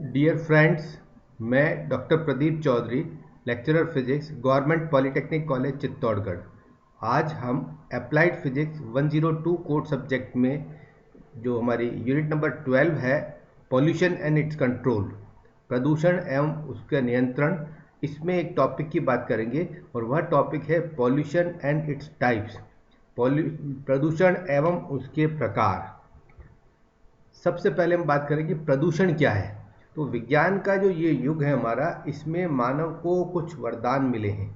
Dear friends, मैं doctor Pradeep Chaudhary, lecturer physics, government polytechnic college Chittorgarh. आज हम अप्लाइड फिजिक्स 102 कोड सब्जेक्ट में जो हमारी यूनिट नंबर 12 है, पॉल्यूशन एंड इट्स कंट्रोल, प्रदूषण एवं उसका नियंत्रण, इसमें एक टॉपिक की बात करेंगे और वह टॉपिक है पॉल्यूशन एंड इट्स टाइप्स, प्रदूषण एवं उसके प्रकार। सबसे पहले हम बात करेंगे प्रदूषण क्या है। तो विज्ञान का जो ये युग है हमारा, इसमें मानव को कुछ वरदान मिले हैं,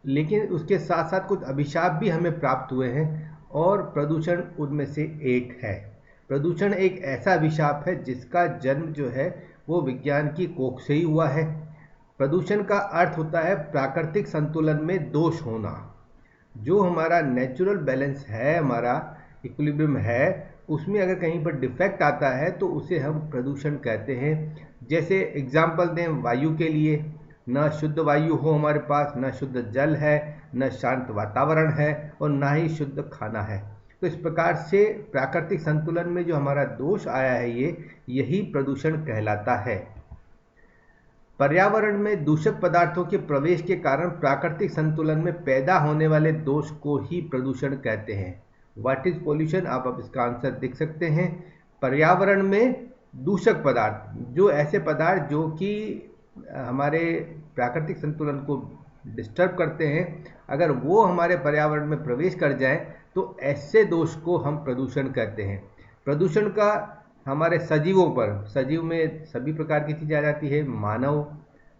लेकिन उसके साथ साथ कुछ अभिशाप भी हमें प्राप्त हुए हैं और प्रदूषण उनमें से एक है। प्रदूषण एक ऐसा अभिशाप है जिसका जन्म जो है वो विज्ञान की कोख से ही हुआ है। प्रदूषण का अर्थ होता है प्राकृतिक संतुलन में दोष होना। जो हमारा नेचुरल बैलेंस है, हमारा इक्विलिब्रियम है, उसमें अगर कहीं पर डिफेक्ट आता है तो उसे हम प्रदूषण कहते हैं। जैसे एग्जाम्पल दें, वायु के लिए, न शुद्ध वायु हो हमारे पास, न शुद्ध जल है, न शांत वातावरण है और ना ही शुद्ध खाना है। तो इस प्रकार से प्राकृतिक संतुलन में जो हमारा दोष आया है, यही प्रदूषण कहलाता है। पर्यावरण में दूषक पदार्थों के प्रवेश के कारण प्राकृतिक संतुलन में पैदा होने वाले दोष को ही प्रदूषण कहते हैं। व्हाट इज पॉल्यूशन, आप अब इसका आंसर देख सकते हैं। पर्यावरण में दूषक पदार्थ, जो ऐसे पदार्थ जो कि हमारे प्राकृतिक संतुलन को डिस्टर्ब करते हैं, अगर वो हमारे पर्यावरण में प्रवेश कर जाएं तो ऐसे दोष को हम प्रदूषण कहते हैं। प्रदूषण का हमारे सजीवों पर, सजीव में सभी प्रकार की चीज़ें आ जाती है, मानव,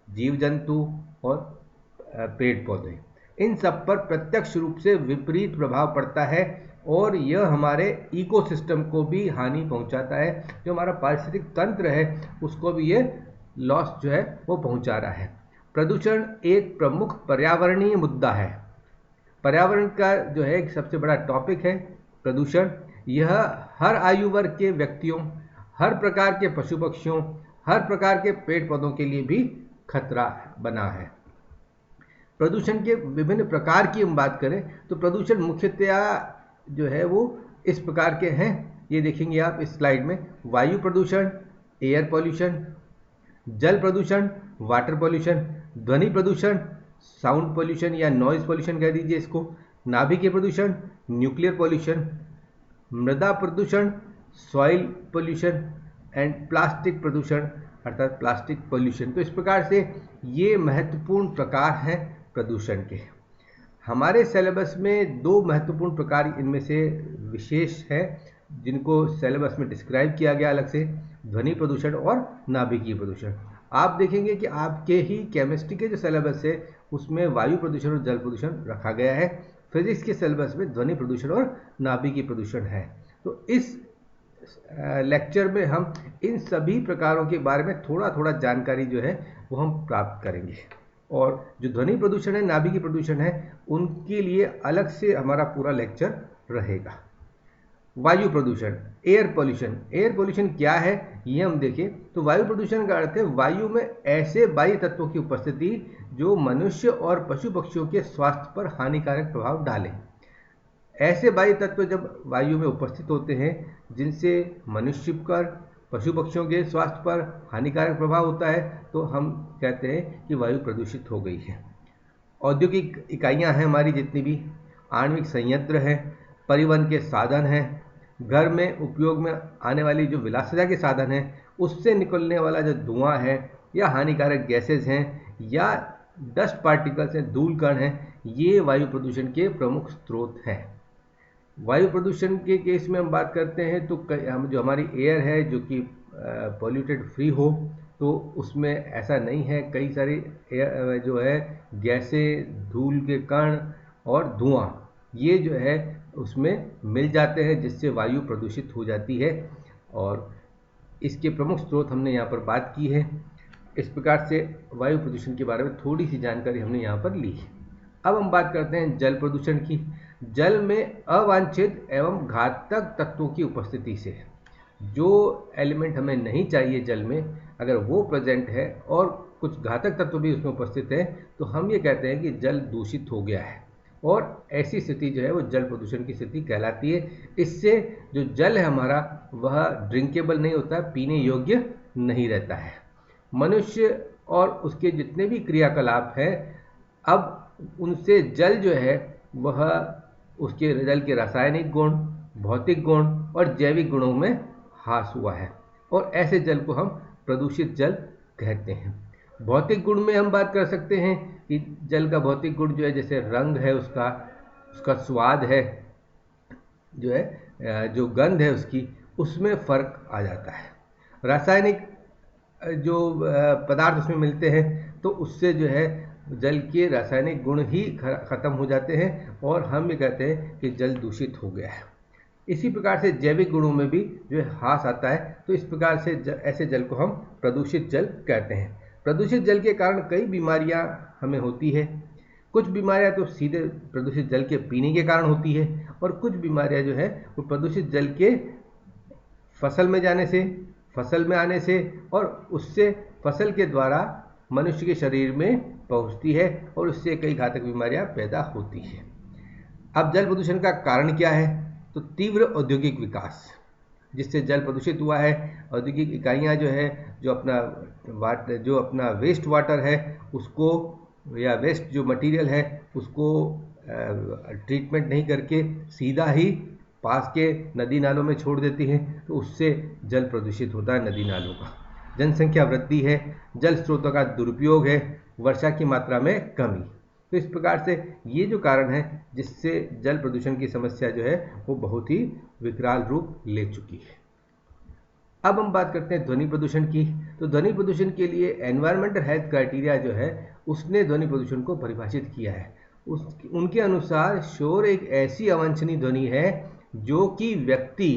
जीव जंतु और पेड़ पौधे, इन सब पर प्रत्यक्ष रूप से विपरीत प्रभाव पड़ता है और यह हमारे इकोसिस्टम को भी हानि पहुंचाता है। जो हमारा पारिस्थितिक तंत्र है उसको भी ये लॉस जो है वो पहुंचा रहा है। प्रदूषण एक प्रमुख पर्यावरणीय मुद्दा है। पर्यावरण का जो है एक सबसे बड़ा टॉपिक है प्रदूषण। यह हर आयु वर्ग के व्यक्तियों, हर प्रकार के पशु पक्षियों, हर प्रकार के पेड़ पौधों के लिए भी खतरा बना है। प्रदूषण के विभिन्न प्रकार की हम बात करें तो प्रदूषण मुख्यतया जो है वो इस प्रकार के हैं। ये देखेंगे आप इस स्लाइड में, वायु प्रदूषण, एयर पॉल्यूशन, जल प्रदूषण, वाटर पॉल्यूशन, ध्वनि प्रदूषण, साउंड पॉल्यूशन या नॉइज पॉल्यूशन कह दीजिए इसको, नाभिकीय प्रदूषण, न्यूक्लियर पॉल्यूशन, मृदा प्रदूषण, सॉइल पॉल्यूशन एंड प्लास्टिक प्रदूषण अर्थात प्लास्टिक पॉल्यूशन। तो इस प्रकार से ये महत्वपूर्ण प्रकार हैं प्रदूषण के। हमारे सिलेबस में दो महत्वपूर्ण प्रकार इनमें से विशेष है जिनको सिलेबस में डिस्क्राइब किया गया अलग से, ध्वनि प्रदूषण और नाभिकीय प्रदूषण। आप देखेंगे कि आपके ही केमिस्ट्री के जो सिलेबस है उसमें वायु प्रदूषण और जल प्रदूषण रखा गया है, फिजिक्स के सिलेबस में ध्वनि प्रदूषण और नाभिकीय प्रदूषण है। तो इस लेक्चर में हम इन सभी प्रकारों के बारे में थोड़ा थोड़ा जानकारी जो है वो हम प्राप्त करेंगे और जो ध्वनि प्रदूषण है, नाभिकीय प्रदूषण है, उनके लिए अलग से हमारा पूरा लेक्चर रहेगा। वायु प्रदूषण, एयर पॉल्यूशन। एयर पॉल्यूशन क्या है ये हम देखें तो वायु प्रदूषण का अर्थ है वायु में ऐसे बाह्य तत्वों की उपस्थिति जो मनुष्य और पशु पक्षियों के स्वास्थ्य पर हानिकारक प्रभाव डालें। ऐसे बाह्य तत्व जब वायु में उपस्थित होते हैं जिनसे मनुष्य पर, पशु पक्षियों के स्वास्थ्य पर हानिकारक प्रभाव होता है, तो हम कहते हैं कि वायु प्रदूषित हो गई है। औद्योगिक इकाइयां हैं हमारी जितनी भी, आणविक संयंत्र हैं, परिवहन के साधन हैं, घर में उपयोग में आने वाली जो विलासिता के साधन हैं, उससे निकलने वाला जो धुआं है या हानिकारक गैसेज हैं या डस्ट पार्टिकल्स हैं, धूल कण हैं, ये वायु प्रदूषण के प्रमुख स्रोत हैं। वायु प्रदूषण के केस में हम बात करते हैं तो जो हमारी एयर है जो कि पॉल्यूटेड फ्री हो, तो उसमें ऐसा नहीं है। कई सारी जो है गैसें, धूल के कण और धुआं, ये जो है उसमें मिल जाते हैं जिससे वायु प्रदूषित हो जाती है और इसके प्रमुख स्रोत हमने यहाँ पर बात की है। इस प्रकार से वायु प्रदूषण के बारे में थोड़ी सी जानकारी हमने यहाँ पर ली है। अब हम बात करते हैं जल प्रदूषण की। जल में अवांछित एवं घातक तत्वों की उपस्थिति से, जो एलिमेंट हमें नहीं चाहिए जल में, अगर वो प्रेजेंट है और कुछ घातक तत्व भी उसमें उपस्थित है तो हम ये कहते हैं कि जल दूषित हो गया है। और ऐसी स्थिति जो है वो जल प्रदूषण की स्थिति कहलाती है। इससे जो जल है हमारा वह ड्रिंकेबल नहीं होता, पीने योग्य नहीं रहता है। मनुष्य और उसके जितने भी क्रियाकलाप हैं, अब उनसे जल जो है वह उसके जल के रासायनिक गुण, भौतिक गुण और जैविक गुणों में ह्रास हुआ है, और ऐसे जल को हम प्रदूषित जल कहते हैं। भौतिक गुण में हम बात कर सकते हैं कि जल का भौतिक गुण जो है, जैसे रंग है उसका स्वाद है, जो है जो गंध है उसकी, उसमें फर्क आ जाता है। रासायनिक जो पदार्थ उसमें मिलते हैं तो उससे जो है जल के रासायनिक गुण ही खत्म हो जाते हैं और हम ये कहते हैं कि जल दूषित हो गया है। इसी प्रकार से जैविक गुणों में भी जो है ह्रास आता है, तो इस प्रकार से ऐसे जल को हम प्रदूषित जल कहते हैं। प्रदूषित जल के कारण कई बीमारियां हमें होती है। कुछ बीमारियां तो सीधे प्रदूषित जल के पीने के कारण होती है, और कुछ बीमारियां जो है वो प्रदूषित जल के फसल में जाने से, फसल में आने से, और उससे फसल के द्वारा मनुष्य के शरीर में पहुंचती है, और उससे कई घातक बीमारियां पैदा होती है। अब जल प्रदूषण का कारण क्या है? तो तीव्र औद्योगिक विकास, जिससे जल प्रदूषित हुआ है। औद्योगिक इकाइयां जो है जो अपना वेस्ट वाटर है उसको, या वेस्ट जो मटेरियल है उसको ट्रीटमेंट नहीं करके सीधा ही पास के नदी नालों में छोड़ देती है, तो उससे जल प्रदूषित होता है नदी नालों का। जनसंख्या वृद्धि है, जल स्रोतों का दुरुपयोग है, वर्षा की मात्रा में कमी। तो इस प्रकार से ये जो कारण है जिससे जल प्रदूषण की समस्या जो है वो बहुत ही विकराल रूप ले चुकी है। अब हम बात करते हैं ध्वनि प्रदूषण की। तो ध्वनि प्रदूषण के लिए एनवायरमेंटल हेल्थ क्राइटेरिया जो है उसने ध्वनि प्रदूषण को परिभाषित किया है। उनके अनुसार शोर एक ऐसी अवांछनीय ध्वनि है जो कि व्यक्ति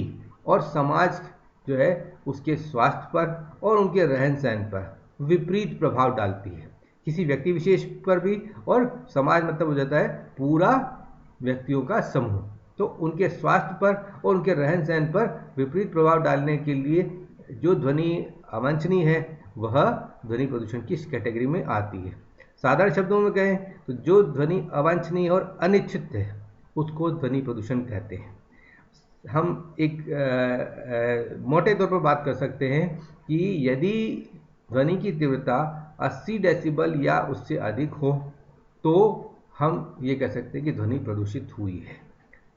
और समाज जो है उसके स्वास्थ्य पर और उनके रहन सहन पर विपरीत प्रभाव डालती है, किसी व्यक्ति विशेष पर भी, और समाज मतलब हो जाता है पूरा व्यक्तियों का समूह। तो उनके स्वास्थ्य पर और उनके रहन सहन पर विपरीत प्रभाव डालने के लिए जो ध्वनि अवांछनीय है वह ध्वनि प्रदूषण की इस कैटेगरी में आती है। साधारण शब्दों में कहें तो जो ध्वनि अवांछनीय और अनिश्चित है उसको ध्वनि प्रदूषण कहते हैं। हम एक मोटे तौर पर बात कर सकते हैं कि यदि ध्वनि की तीव्रता 80 डेसिबल या उससे अधिक हो तो हम ये कह सकते हैं कि ध्वनि प्रदूषित हुई है।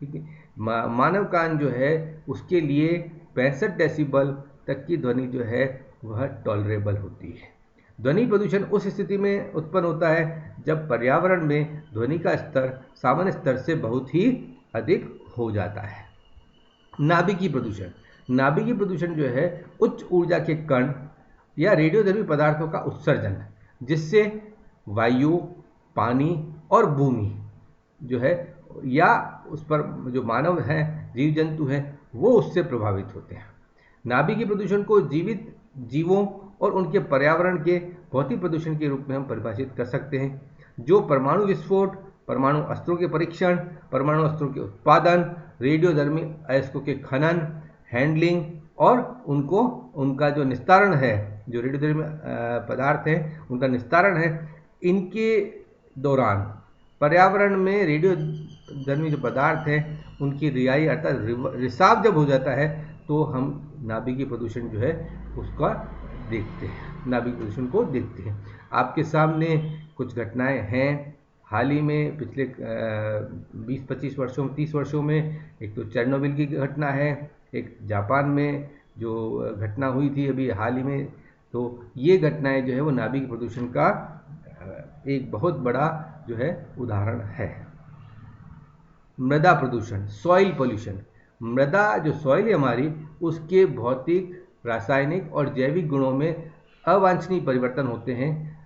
ठीक है, मानव कान जो है उसके लिए 65 डेसिबल तक की ध्वनि जो है वह टॉलरेबल होती है। ध्वनि प्रदूषण उस स्थिति में उत्पन्न होता है जब पर्यावरण में ध्वनि का स्तर सामान्य स्तर से बहुत ही अधिक हो जाता है। नाभिकीय प्रदूषण, नाभिकीय प्रदूषण जो है उच्च ऊर्जा के कण या रेडियोधर्मी पदार्थों का उत्सर्जन, जिससे वायु, पानी और भूमि जो है या उस पर जो मानव हैं, जीव जंतु हैं, वो उससे प्रभावित होते हैं। नाभिकीय प्रदूषण को जीवित जीवों और उनके पर्यावरण के भौतिक प्रदूषण के रूप में हम परिभाषित कर सकते हैं, जो परमाणु विस्फोट, परमाणु अस्त्रों के परीक्षण, परमाणु अस्त्रों के उत्पादन, रेडियोधर्मी अयस्कों के खनन, हैंडलिंग और उनका जो निस्तारण है, जो रेडियोधर्मी पदार्थ हैं उनका निस्तारण है, इनके दौरान पर्यावरण में रेडियोधर्मी जो पदार्थ हैं उनकी रिहाई अर्थात रिसाव जब हो जाता है तो हम नाभिकीय प्रदूषण जो है उसका देखते हैं, नाभिकीय प्रदूषण को देखते हैं। आपके सामने कुछ घटनाएं हैं हाल ही में, पिछले 20-25 वर्षों में, 30 वर्षों में। एक तो चेरनोबिल की घटना है, एक जापान में जो घटना हुई थी अभी हाल ही में। तो ये घटनाएं जो है वो नाभिकीय प्रदूषण का एक बहुत बड़ा जो है उदाहरण है। मृदा प्रदूषण, सॉइल पोल्यूशन। मृदा जो सॉइल है हमारी, उसके भौतिक, रासायनिक और जैविक गुणों में अवांछनीय परिवर्तन होते हैं,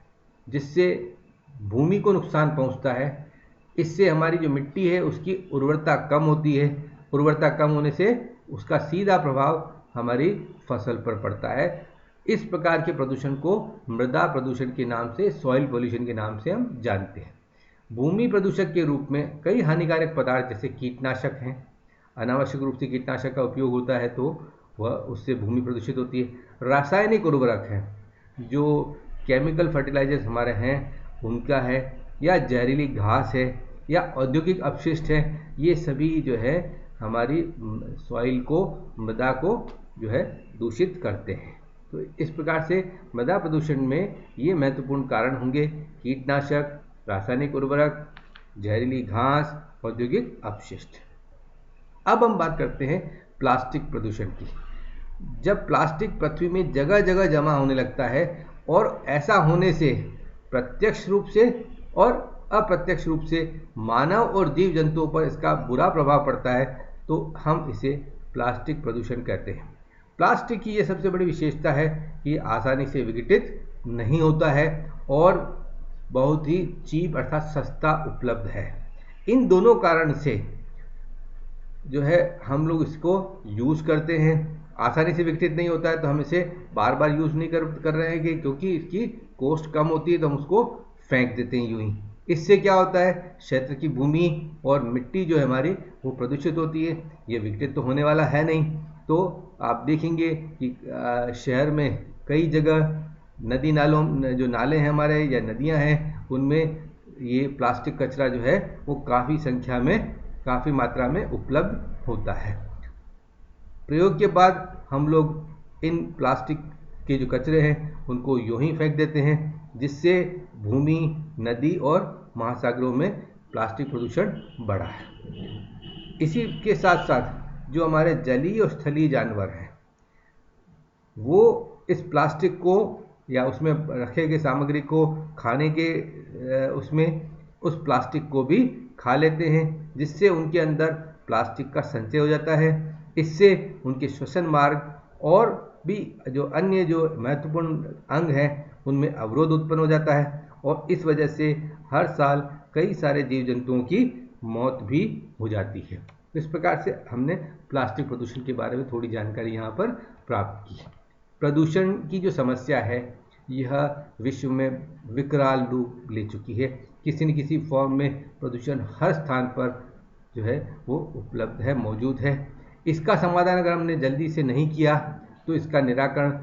जिससे भूमि को नुकसान पहुंचता है। इससे हमारी जो मिट्टी है उसकी उर्वरता कम होती है। उर्वरता कम होने से उसका सीधा प्रभाव हमारी फसल पर पड़ता है। इस प्रकार के प्रदूषण को मृदा प्रदूषण के नाम से, सॉइल पोल्यूशन के नाम से हम जानते हैं। भूमि प्रदूषक के रूप में कई हानिकारक पदार्थ जैसे कीटनाशक हैं, अनावश्यक रूप से कीटनाशक का उपयोग होता है तो वह उससे भूमि प्रदूषित होती है। रासायनिक उर्वरक हैं, जो केमिकल फर्टिलाइजर्स हमारे हैं उनका है, या जहरीली घास है, या औद्योगिक अपशिष्ट है, ये सभी जो है हमारी सॉइल को, मृदा को जो है दूषित करते हैं। तो इस प्रकार से मृदा प्रदूषण में ये महत्वपूर्ण कारण होंगे: कीटनाशक, रासायनिक उर्वरक, जहरीली घास, औद्योगिक अपशिष्ट। अब हम बात करते हैं प्लास्टिक प्रदूषण की। जब प्लास्टिक पृथ्वी में जगह जगह जमा होने लगता है और ऐसा होने से प्रत्यक्ष रूप से और अप्रत्यक्ष रूप से मानव और जीव जंतुओं पर इसका बुरा प्रभाव पड़ता है, तो हम इसे प्लास्टिक प्रदूषण कहते हैं। प्लास्टिक की ये सबसे बड़ी विशेषता है कि आसानी से विघटित नहीं होता है और बहुत ही चीप अर्थात सस्ता उपलब्ध है। इन दोनों कारण से जो है हम लोग इसको यूज़ करते हैं। आसानी से विघटित नहीं होता है तो हम इसे बार बार यूज़ नहीं कर रहे हैं कि क्योंकि इसकी कॉस्ट कम होती है, तो हम उसको फेंक देते हैं यूं ही। इससे क्या होता है, क्षेत्र की भूमि और मिट्टी जो है हमारी वो प्रदूषित होती है। ये विघटित तो होने वाला है नहीं। तो आप देखेंगे कि शहर में कई जगह नदी नालों, जो नाले हैं हमारे या नदियां हैं, उनमें ये प्लास्टिक कचरा जो है वो काफ़ी संख्या में, काफ़ी मात्रा में उपलब्ध होता है। प्रयोग के बाद हम लोग इन प्लास्टिक के जो कचरे हैं उनको यूं ही फेंक देते हैं, जिससे भूमि, नदी और महासागरों में प्लास्टिक प्रदूषण बढ़ा है। इसी के साथ साथ जो हमारे जलीय और स्थलीय जानवर हैं वो इस प्लास्टिक को या उसमें रखे गए सामग्री को खाने के उस प्लास्टिक को भी खा लेते हैं, जिससे उनके अंदर प्लास्टिक का संचय हो जाता है। इससे उनके श्वसन मार्ग और भी जो अन्य जो महत्वपूर्ण अंग हैं उनमें अवरोध उत्पन्न हो जाता है और इस वजह से हर साल कई सारे जीव जंतुओं की मौत भी हो जाती है। इस प्रकार से हमने प्लास्टिक प्रदूषण के बारे में थोड़ी जानकारी यहाँ पर प्राप्त की। प्रदूषण की जो समस्या है यह विश्व में विकराल रूप ले चुकी है। किसी न किसी फॉर्म में प्रदूषण हर स्थान पर जो है वो उपलब्ध है, मौजूद है। इसका समाधान अगर हमने जल्दी से नहीं किया तो इसका निराकरण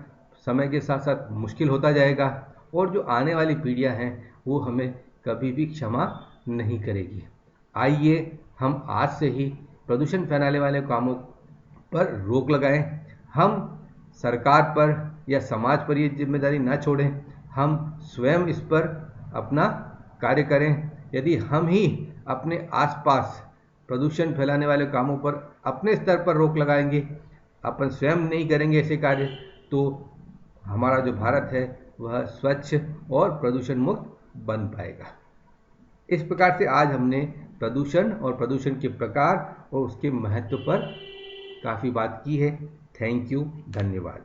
समय के साथ साथ मुश्किल होता जाएगा और जो आने वाली पीढ़ियां हैं वो हमें कभी भी क्षमा नहीं करेगी। आइए हम आज से ही प्रदूषण फैलाने वाले कामों पर रोक लगाएं। हम सरकार पर या समाज पर ये जिम्मेदारी ना छोड़ें, हम स्वयं इस पर अपना कार्य करें। यदि हम ही अपने आसपास प्रदूषण फैलाने वाले कामों पर अपने स्तर पर रोक लगाएंगे, अपन स्वयं नहीं करेंगे ऐसे कार्य, तो हमारा जो भारत है वह स्वच्छ और प्रदूषण मुक्त बन पाएगा। इस प्रकार से आज हमने प्रदूषण और प्रदूषण के प्रकार और उसके महत्व पर काफ़ी बात की है। थैंक यू, धन्यवाद।